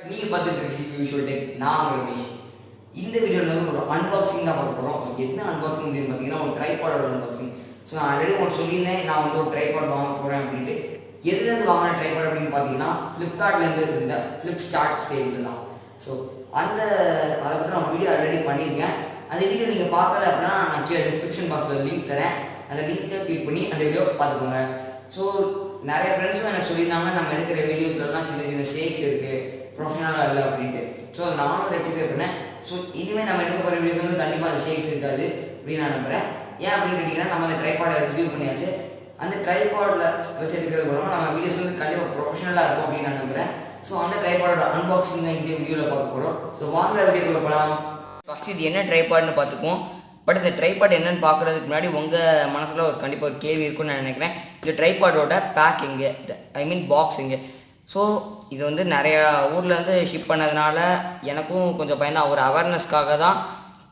நீங்கள் பார்த்துட்டு இருக்க விஷுவல் டெக் நான் ரமேஷ். இந்த வீடியோவில் வந்து ஒரு அன்பாக்சிங் தான் பார்க்க போகிறோம். என்ன அன்பாக்சிங் அப்படின்னு பார்த்தீங்கன்னா ஒரு ட்ரைபாடோட அன்பாக்சிங். ஸோ நான் ஆல்ரெடி ஒன்று சொல்லியிருந்தேன், நான் வந்து ஒரு ட்ரைபாட் வாங்க போகிறேன் அப்படின்ட்டு. எதுலேருந்து வாங்கின ட்ரைபாட் அப்படின்னு பார்த்தீங்கன்னா ஃப்ளிப்கார்ட்லேருந்து இருந்த ஃப்ளிப் ஸ்டார்ட் சேல் தான். ஸோ அதை பற்றி நான் வீடியோ ஆல்ரெடி பண்ணியிருக்கேன். அந்த வீடியோ நீங்கள் பார்க்கல அப்படின்னா நான் கீழே டிஸ்கிரிப்ஷன் பாக்ஸில் லிங்க் தரேன். அந்த லிங்க்கை கிளிக் பண்ணி அந்த வீடியோ பார்த்துக்கோங்க. ஸோ நிறைய ஃப்ரெண்ட்ஸும் எனக்கு சொல்லியிருந்தாங்க, நம்ம எடுக்கிற வீடியோஸ்லாம் சின்ன சின்ன ஷேக்ஸ் இருக்குது, ப்ரொஃபஷனலாக இல்லை அப்படின்ட்டு. ஸோ அதை நானும் ரெக்டிஃபை பண்ணேன். ஸோ இனிமேல் நம்ம எடுக்க போகிற வீடியோஸ் வந்து கண்டிப்பாக அந்த ஷேக்ஸ் இருக்காது அப்படின்னு நான் நம்புகிறேன். ஏன் அப்படின்னு கேட்டிங்கன்னா, நம்ம அந்த ட்ரைபாடை ரிசீவ் பண்ணியாச்சு. அந்த ட்ரைபாடில் வச்சு எடுக்கிறது மூலமாக நம்ம வீடியோஸ் வந்து கண்டிப்பாக ப்ரொஃபஷனலாக இருக்கும் அப்படின்னு நான் நம்புகிறேன். ஸோ அந்த ட்ரைபாடோட அன்பாக்சிங் தான் இந்த வீடியோவில் பார்க்க போகிறோம். ஸோ வாங்க வீடியோக்குள்ள போகலாம். ஃபஸ்ட்டு இது என்ன ட்ரைபாட்னு பார்த்துக்குவோம். பட் இந்த ட்ரைபாட் என்னென்னு பார்க்குறதுக்கு முன்னாடி உங்கள் மனசில் ஒரு கண்டிப்பாக ஒரு கேள்வி இருக்குன்னு நான் நினைக்கிறேன். இந்த ட்ரைபாடோட பேக் எங்கே, ஐ மீன் பாக்ஸ் எங்கே? ஸோ இது வந்து நிறையா ஊரில் வந்து ஷிப் பண்ணதுனால எனக்கும் கொஞ்சம் பயந்தான். ஒரு அவேர்னஸ்க்காக தான்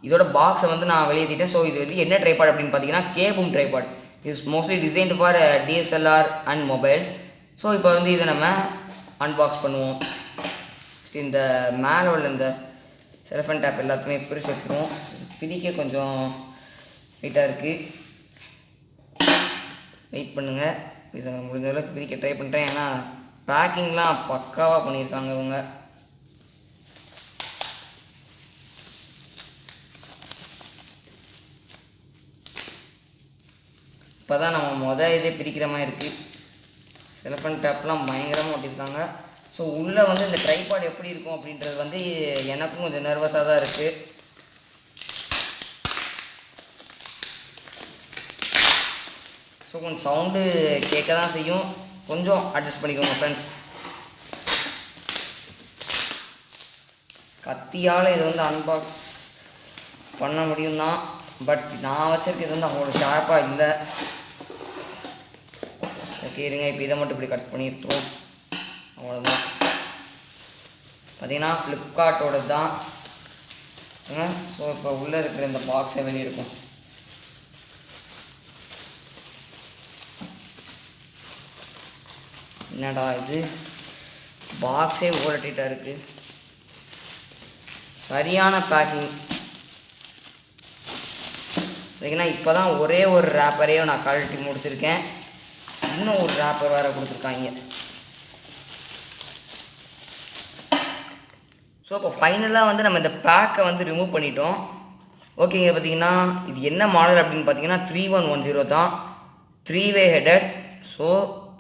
இதோட பாக்ஸை வந்து நான் வெளியேற்றிட்டேன். ஸோ இது வந்து என்ன ட்ரைபாட் அப்படின்னு பார்த்தீங்கன்னா Kboom tripod. Is mostly designed for DSLR and mobiles. So இப்போ வந்து இதை நம்ம அன்பாக்ஸ் பண்ணுவோம். இந்த மேலே உள்ள இந்த செலஃபன் டேப் எல்லாத்தையுமே பிரித்து எடுத்துருவோம். பிரிக்க கொஞ்சம் வெயிட்டாக இருக்குது, வெயிட் பண்ணுங்கள். இதை முடிஞ்ச அளவுக்கு பிரிக்க ட்ரை பண்ணுறேன். ஏன்னா பேக்கிங்லாம் பக்காவாக பண்ணியிருக்காங்க இவங்க. இப்போ தான் நம்ம இதே பிரிக்கிற மாதிரி இருக்குது. செலஃபன் டேப்லாம் பயங்கரமாக ஒட்டியிருக்காங்க. ஸோ உள்ளே வந்து இந்த ட்ரைபாட் எப்படி இருக்கும் அப்படின்றது வந்து எனக்கும் கொஞ்சம் நர்வஸாக தான் இருக்குது. ஸோ கொஞ்சம் சவுண்டு கேட்க தான் செய்யும், கொஞ்சம் அட்ஜஸ்ட் பண்ணிக்கோங்க ஃப்ரெண்ட்ஸ். கத்தியால் இதை வந்து அன்பாக்ஸ் பண்ண முடியும் தான், பட் நான் வச்சுருக்கிறது வந்து அவ்வளோ ஷார்ப்பாக இல்லை. ஓகே இருங்க, இப்போ இதை மட்டும் இப்படி கட் பண்ணிடுறோம், அவ்வளோதான். பார்த்தீங்கன்னா ஃப்ளிப்கார்ட்டோட தான். ஸோ இப்போ உள்ளே இருக்கிற இந்த பாக்ஸை வெளியே இருக்கும். என்னடா இது, பாக்ஸே ஓடட்டிட்டாக இருக்குது. சரியான பேக்கிங். பார்த்தீங்கன்னா இப்போ தான் ஒரே ஒரு ரேப்பரையோ நான் கழட்டி முடிச்சிருக்கேன். இன்னும் ஒரு ரேப்பர் வேறு கொடுத்துருக்காங்க. ஸோ இப்போ ஃபைனலாக வந்து நம்ம இந்த பேக்கை வந்து ரிமூவ் பண்ணிட்டோம். ஓகேங்க, பார்த்தீங்கன்னா இது என்ன மாடல் அப்படின்னு பார்த்தீங்கன்னா 3110 தான், 3-way ஹெடட். ஸோ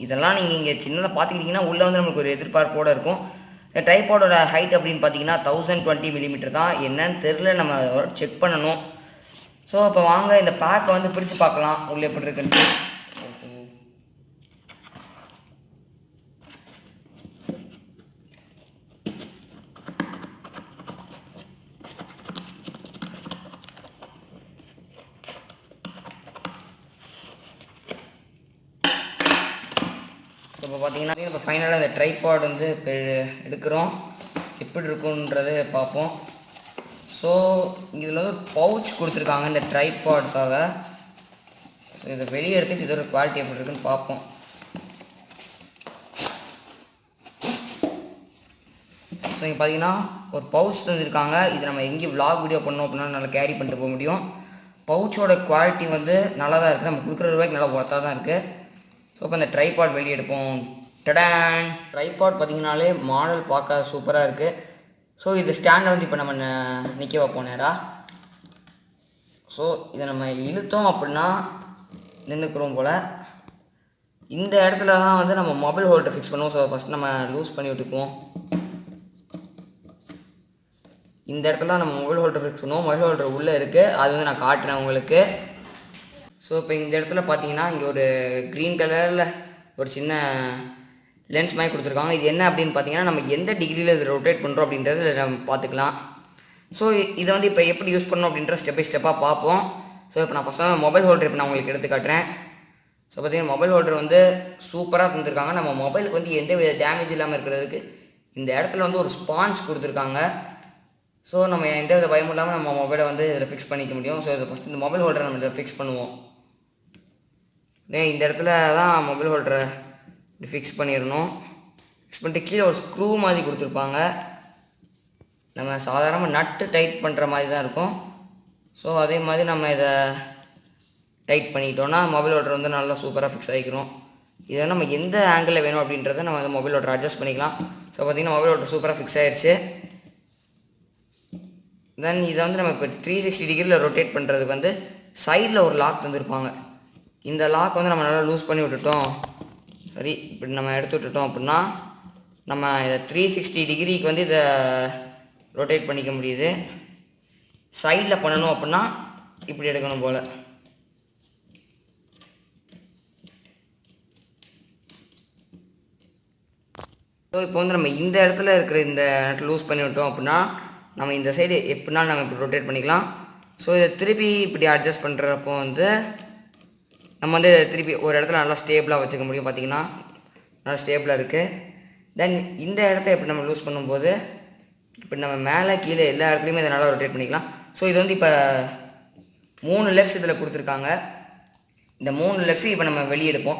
இதெல்லாம் நீங்கள் இங்கே சின்னதாக பார்த்துக்கிட்டிங்கன்னா உள்ளே வந்து நமக்கு ஒரு எதிர்பார்ப்போடு இருக்கும். இந்த ட்ரைபாடோட ஹைட் அப்படின்னு பார்த்தீங்கன்னா 1020 mm தான். என்னன்னு தெரில, நம்ம செக் பண்ணணும். ஸோ இப்போ வாங்க இந்த பேக்கை வந்து பிரித்து பார்க்கலாம் உள்ளே எப்படி இருக்குன்ட்டு. இப்போ பார்த்தீங்கன்னா இப்போ ஃபைனலாக இந்த ட்ரைபாட் வந்து இப்போ எடுக்கிறோம், எப்படி இருக்குன்றது பார்ப்போம். ஸோ இதில் வந்து பவுச் கொடுத்துருக்காங்க இந்த ட்ரைபாட்காக. ஸோ இதை வெளியே எடுத்துகிட்டு இதோட குவாலிட்டி எப்படி இருக்குன்னு பார்ப்போம். ஸோ இங்கே பார்த்தீங்கன்னா ஒரு பவுச் தந்துருக்காங்க. இது நம்ம எங்கேயும் vlog வீடியோ பண்ணோம் அப்படின்னா நல்லா கேரி பண்ணிட்டு போக முடியும். பவுச்சோட குவாலிட்டி வந்து நல்லா தான் இருக்குது, நம்ம கொடுக்குற ரூபாய்க்கு நல்லா ஒர்த்தாக தான் இருக்குது. ஸோ இப்போ இந்த ட்ரைபாட் வெளியே எடுப்போம். டடான், ட்ரைபாட் பார்த்தீங்கன்னாலே மாடல் பார்க்க சூப்பராக இருக்குது. ஸோ இது ஸ்டாண்டை வந்து இப்போ நம்ம நிற்க வைப்போம் நேராக. ஸோ இதை நம்ம இழுத்தோம் அப்படின்னா நின்றுக்கிறோம் போல். இந்த இடத்துல தான் வந்து நம்ம மொபைல் ஹோல்டர் ஃபிக்ஸ் பண்ணுவோம். ஸோ ஃபஸ்ட் நம்ம லூஸ் பண்ணி விட்டுக்குவோம். இந்த இடத்துல நம்ம மொபைல் ஹோல்டர் ஃபிக்ஸ் பண்ணுவோம். மொபைல் ஹோல்டர் உள்ளே இருக்குது, அது வந்து நான் காட்டுறேன் உங்களுக்கு. ஸோ இப்போ இந்த இடத்துல பார்த்தீங்கன்னா இங்கே ஒரு க்ரீன் கலரில் ஒரு சின்ன லென்ஸ் மாதிரி கொடுத்துருக்காங்க. இது என்ன அப்படின்னு பார்த்தீங்கன்னா, நம்ம எந்த டிகிரியில் இதை ரொட்டேட் பண்ணுறோம் அப்படின்றது நம்ம பார்த்துக்கலாம். ஸோ இதை வந்து இப்போ எப்படி யூஸ் பண்ணணும் அப்படின்ற ஸ்டெப் பை ஸ்டெப்பாக பார்ப்போம். ஸோ இப்போ நான் ஃபஸ்ட்டாக மொபைல் ஹோல்டர் இப்போ நான் உங்களுக்கு எடுத்து காட்டுறேன். ஸோ பார்த்தீங்கன்னா மொபைல் ஹோல்டர் வந்து சூப்பராக தந்துருக்காங்க. நம்ம மொபைலுக்கு வந்து எந்த வித டேமேஜ் இல்லாமல் இருக்கிறதுக்கு இந்த இடத்துல வந்து ஒரு ஸ்பாஞ்ச் கொடுத்துருக்காங்க. ஸோ நம்ம எந்த வித பயமும் இல்லாமல் நம்ம மொபைலை வந்து இதில் ஃபிக்ஸ் பண்ணிக்க முடியும். ஸோ இதை ஃபஸ்ட்டு இந்த மொபைல் ஹோல்டரை நம்ம இதில் ஃபிக்ஸ் பண்ணுவோம். இந்த இடத்துல தான் மொபைல் ஹோல்டரை ஃபிக்ஸ் பண்ணிடணும். ஃபிக்ஸ் பண்ணிட்டு கீழே ஒரு ஸ்க்ரூ மாதிரி கொடுத்துருப்பாங்க. நம்ம சாதாரண நட்டு டைட் பண்ணுற மாதிரி தான் இருக்கும். ஸோ அதே மாதிரி நம்ம இதை டைட் பண்ணிட்டோன்னா மொபைல் ஹோல்டர் வந்து நல்லா சூப்பராக ஃபிக்ஸ் ஆகிக்கிறோம். இதை நம்ம எந்த ஆங்கிளில் வேணும் அப்படின்றத நம்ம அந்த மொபைல் ஹோல்டர் அட்ஜஸ்ட் பண்ணிக்கலாம். ஸோ பார்த்திங்கன்னா மொபைல் ஹோல்டர் சூப்பராக ஃபிக்ஸ் ஆகிடுச்சு. தென் இதை வந்து நம்ம இப்போ 360 டிகிரியில் ரொட்டேட் பண்ணுறதுக்கு வந்து சைடில் ஒரு லாக் தந்துருப்பாங்க. இந்த லாக் வந்து நம்ம நல்லா லூஸ் பண்ணி விட்டுட்டோம், சரி இப்படி நம்ம எடுத்து விட்டுட்டோம் அப்படின்னா நம்ம இதை 360 டிகிரிக்கு வந்து இதை ரொட்டேட் பண்ணிக்க முடியுது. சைடில் பண்ணணும் அப்படின்னா இப்படி எடுக்கணும் போல். ஸோ இப்போ வந்து நம்ம இந்த இடத்துல இருக்கிற இந்த நட்டு லூஸ் பண்ணி விட்டோம் அப்படின்னா நம்ம இந்த சைடு எப்படின்னா நம்ம இப்படி ரொட்டேட் பண்ணிக்கலாம். ஸோ இதை திருப்பி இப்படி அட்ஜஸ்ட் பண்ணுறப்போ வந்து நம்ம வந்து திருப்பி ஒரு இடத்துல நல்லா ஸ்டேபிளாக வச்சுக்க முடியும். பார்த்திங்கன்னா நல்லா ஸ்டேபிளாக இருக்குது. தென் இந்த இடத்த எப்படி நம்ம லூஸ் பண்ணும்போது இப்படி நம்ம மேலே கீழே எல்லா இடத்துலையுமே இதை நல்லா ரொட்டேட் பண்ணிக்கலாம். ஸோ இது வந்து இப்போ 3 லெக்ஸ் இதில் கொடுத்துருக்காங்க. இந்த 3 லெக்ஸு இப்போ நம்ம வெளியே எடுப்போம்.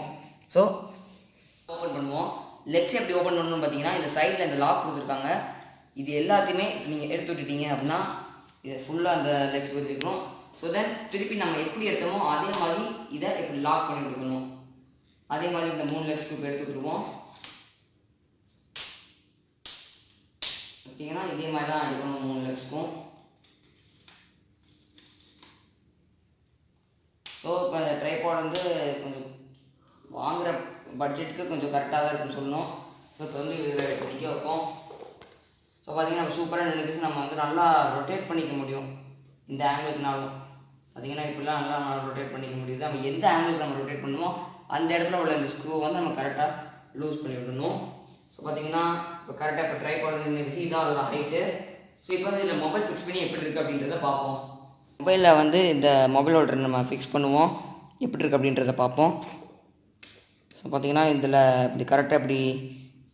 ஸோ ஓப்பன் பண்ணுவோம். லெக்ஸ் எப்படி ஓப்பன் பண்ணணும்னு பார்த்தீங்கன்னா இந்த சைடில் இந்த லாக் கொடுத்துருக்காங்க. இது எல்லாத்தையுமே நீங்கள் எடுத்து விட்டுட்டீங்க அப்படின்னா இதை ஃபுல்லாக அந்த லெக்ஸ் கொடுத்துருக்கணும். ஸோ தென் திருப்பி நம்ம எப்படி எடுத்தோமோ அதே மாதிரி இதை இப்படி லாக் பண்ணி விட்டுக்கணும். அதே மாதிரி இந்த 3 லெக்ஸ்க்கு இப்போ எடுத்து விட்டுருவோம். பார்த்தீங்கன்னா இதே மாதிரி தான் எடுக்கணும் 3 லெக்ஸ்க்கும். ஸோ இப்போ இந்த ட்ரைபாட் வந்து கொஞ்சம் வாங்குகிற பட்ஜெட்டுக்கு கொஞ்சம் கரெக்டாக தான் இருக்குன்னு சொல்லணும். ஸோ இப்போ வந்து இதில் நிற்க வைப்போம். ஸோ பார்த்திங்கன்னா நம்ம சூப்பராக நின்றுச்சு. நம்ம வந்து நல்லா ரொட்டேட் பண்ணிக்க முடியும். இந்த ஆங்கிளுக்குனாலும் பார்த்திங்கன்னா இப்படிலாம் நல்லா ரொட்டேட் பண்ணிக்க முடியுது. நம்ம எந்த ஆங்கிளுக்கு நம்ம ரொட்டேட் பண்ணுமோ அந்த இடத்துல உள்ள இந்த ஸ்க்ரூ வந்து நம்ம கரெக்டாக லூஸ் பண்ணி விடணும். ஸோ பார்த்திங்கன்னா இப்போ கரெக்டாக இப்போ ட்ரைபாட் நின்றுச்சு. இதான் அதோட ஹைட்டு. ஸோ இப்போ வந்து இதில் மொபைல் ஃபிக்ஸ் பண்ணி எப்படி இருக்குது அப்படின்றத பார்ப்போம். மொபைலில் வந்து இந்த மொபைல் ஹோல்டர் நம்ம ஃபிக்ஸ் பண்ணுவோம், எப்படி இருக்குது அப்படின்றத பார்ப்போம். ஸோ பார்த்திங்கன்னா இதில் இப்படி கரெக்டாக இப்படி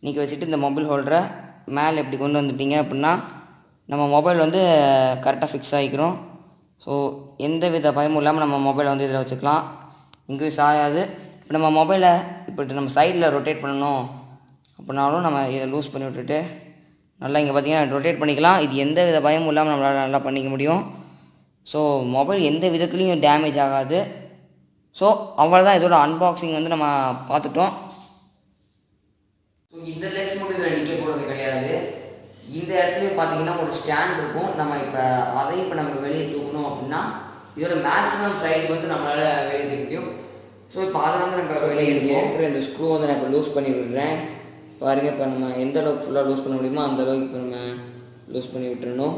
நீக்கி வச்சுட்டு இந்த மொபைல் ஹோல்டரை மேலே இப்படி கொண்டு வந்துட்டிங்க அப்படின்னா நம்ம மொபைல் வந்து கரெக்டாக ஃபிக்ஸ் ஆகிக்கிறோம். ஸோ எந்த வித பயமும் இல்லாமல் நம்ம மொபைலை வந்து இதில் வச்சுக்கலாம், எங்கேயும் சாயாது. இப்போ நம்ம மொபைலை இப்படி நம்ம சைடில் ரொட்டேட் பண்ணணும் அப்படின்னாலும் நம்ம இதை லூஸ் பண்ணி விட்டுட்டு நல்லா இங்கே பார்த்திங்கன்னா ரொட்டேட் பண்ணிக்கலாம். இது எந்த வித பயமும் இல்லாமல் நம்மளால் நல்லா பண்ணிக்க முடியும். ஸோ மொபைல் எந்த விதத்துலேயும் டேமேஜ் ஆகாது. ஸோ அவ்வளோதான், இதோட அன்பாக்சிங் வந்து நம்ம பார்த்துட்டோம். ஸோ இந்த லெக்ஸ் மட்டும் இதில் நிற்க போகிறது கிடையாது. இந்த இடத்துலையும் பார்த்தீங்கன்னா ஒரு ஸ்டாண்ட் இருக்கும். நம்ம இப்போ அதையும் இப்போ நம்ம வெளியே தூக்கணும் அப்படின்னா இதோட மேக்ஸிமம் சைஸ் வந்து நம்மளால் வெளியே தூக்க முடியும். ஸோ இப்போ அதை வந்து நம்ம வெளியே எடுக்கிறோம். இந்த ஸ்க்ரூ வந்து நான் இப்போ லூஸ் பண்ணி விடுறேன். பாருங்கள், இப்போ நம்ம எந்த அளவுக்கு ஃபுல்லாக லூஸ் பண்ண முடியுமோ அந்த அளவுக்கு இப்போ நம்ம லூஸ் பண்ணி விட்டுறணும்.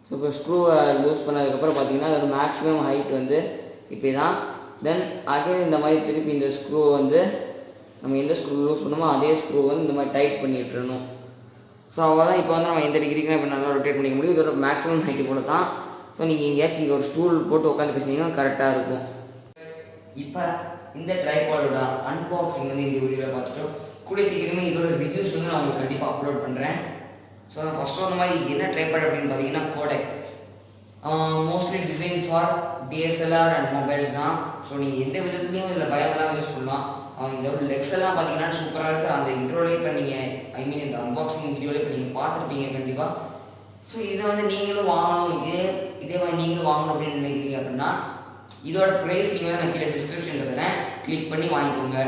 ஸோ இப்போ ஸ்க்ரூவை லூஸ் பண்ணதுக்கப்புறம் பார்த்தீங்கன்னா அதோட மேக்ஸிமம் ஹைட் வந்து இப்படி தான். தென் அகைன் இந்த மாதிரி திருப்பி இந்த ஸ்க்ரூ வந்து நம்ம எந்த ஸ்க்ரூ லூஸ் பண்ணுமோ அதே ஸ்க்ரூ வந்து இந்த மாதிரி டைட் பண்ணி விட்டுறணும். ஸோ அவ்வளோதான். இப்போ வந்து நம்ம எந்த டிகிரிக்குமே இப்போ நல்லா ரொட்டேட் பண்ணிக்க முடியும். இதோட மேக்ஸிமம் ஹைட்டு போல தான். ஸோ நீங்கள் எங்கேயாச்சும் இங்கே ஒரு ஸ்டூல் போட்டு உட்காந்து பேசினீங்கன்னா கரெக்டாக இருக்கும். இப்போ இந்த ட்ரைபாடோட அன்பாக்சிங் வந்து இந்த வீடியோவில் பார்த்துட்டோம். கூடிய சீக்கிரமே இதோட ரிவ்யூஸ் வந்து நான் உங்களுக்கு கண்டிப்பாக அப்லோட் பண்ணுறேன். ஸோ நான் ஃபஸ்ட்டு ஒரு மாதிரி என்ன ட்ரைபாட் அப்படின்னு பார்த்தீங்கன்னா Kodak, mostly design for DSLR and mobiles தான். ஸோ நீங்கள் எந்த விதத்துலையும் இதில் பயமெல்லாம் யூஸ் பண்ணலாம். இந்த லெக்ஸ் எல்லாம் பார்த்தீங்கன்னா சூப்பராக இருக்குது. அந்த இன்ட்ரோலே இப்போ நீங்கள் இந்த அன்பாக்சிங் வீடியோவில் இப்போ நீங்கள் பார்த்துருப்பீங்க கண்டிப்பாக. ஸோ இதை வந்து நீங்களும் வாங்கணும், இதே மாதிரி நீங்களும் வாங்கணும் அப்படின்னு நினைக்கிறீங்க அப்படின்னா இதோட ப்ரைஸ் நீங்கள் வந்து நான் கீழே டிஸ்கிரிப்ஷனில் தரேன், கிளிக் பண்ணி வாங்கிக்கோங்க.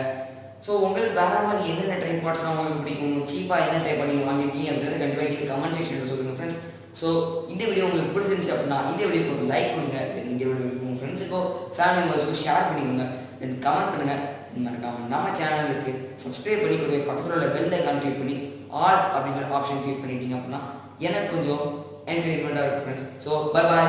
ஸோ உங்களுக்கு வேறு மாதிரி என்னென்ன ட்ரைபாட்ஸ்லாம் உங்களுக்கு பிடிக்கும், சீப்பாக என்ன ட்ரைபாட் நீங்கள் வாங்கியிருக்கீங்க அப்படின்றத கண்டிப்பாக நீங்கள் கமெண்ட் செக்ஷனில் சொல்லுங்கள் ஃப்ரெண்ட்ஸ். ஸோ இந்த வீடியோ உங்களுக்கு பிடிச்சிருந்துச்சு அப்படின்னா இந்த வீடியோக்கு ஒரு லைக் கொடுங்க. இந்த வீடியோ உங்கள் ஃப்ரெண்ட்ஸுக்கோ ஃபேமிலி மெம்பர்ஸுக்கோ ஷேர் பண்ணிக்கோங்க. தென் கமெண்ட் பண்ணுங்கள். மறக்காம நம்ம சேனலுக்கு சப்ஸ்கிரைப் பண்ணி கொடுங்க. பக்கத்தில் உள்ள பெல் ஐக்கான் கிளிக் பண்ணி ஆல் அப்படிங்கிற ஆப்ஷன் கிளிக் பண்ணிட்டீங்க அப்படின்னா எனக்கு கொஞ்சம் என்கரேஜ்மெண்ட்டாக இருக்குது ஃப்ரெண்ட்ஸ். So bye bye.